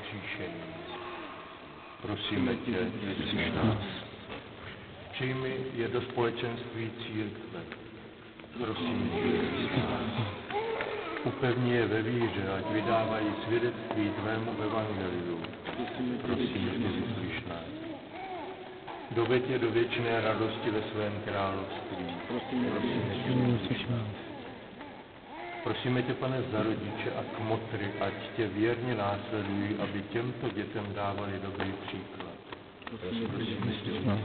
vzkříšení. Prosíme tě, vyslyš nás. Přijmi je do společenství církve. Prosíme tě, vyslyš nás. Upevni je ve víře, ať vydávají svědectví tvému evangeliu. Prosíme tě, vyslyš nás. Doveď je do věčné radosti ve svém království. Prosíme tě, vyslyš nás. Prosíme tě, Pane, za rodiče a kmotry, ať tě věrně následují, aby těmto dětem dávali dobrý příklad. Prosíme tě, vyslyš nás.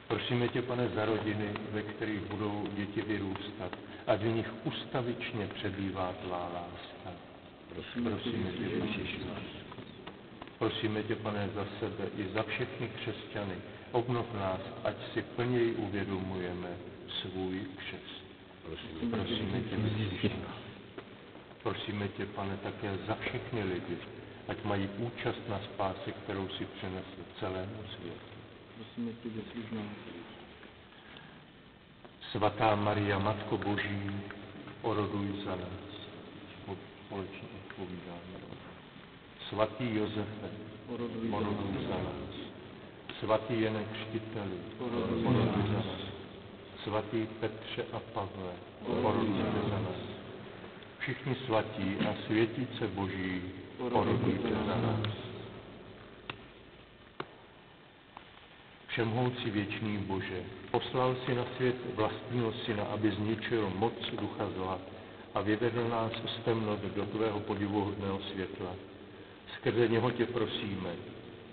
Prosíme tě, Pane, za rodiny, ve kterých budou děti vyrůstat, ať v nich ustavičně přebývá tvá láska. Prosíme tě, vyslyš nás. Prosíme tě, Pane, za sebe i za všechny křesťany. Obnov nás, ať si plněji uvědomujeme svůj křest. Prosíme tě, vyslyš nás. Prosíme tě, Pane, také za všechny lidi, ať mají účast na spáse, kterou si přinesl celému světu. Prosíme tě, vyslyš nás. Svatá Maria, Matko Boží, oroduj za nás. Společně odpovídáme. Svatý Josefe, oroduj za nás. Svatý Jane Křtiteli, oroduj za nás. Svatý Petře a Pavle, orodujte za nás. Všichni svatí a světíce Boží, orodujte za nás. Všemohoucí věčný Bože, poslal si na svět vlastního syna, aby zničil moc ducha zla a vyvedl nás z temnot do tvého podivuhodného světla. Skrze něho tě prosíme,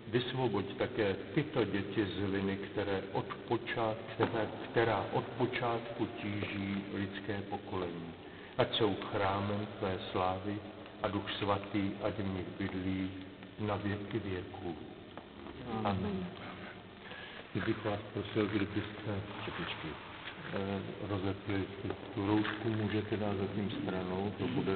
vysvoboď také tyto děti z viny, která od počátku tíží lidské pokolení. Ať jsou chrámem tvé slávy a Duch Svatý, ať v nich bydlí na věky věků. Amen. Kdybych vás prosil, kdybyste rozepli tu roušku, můžete dát za tím stranou, to bude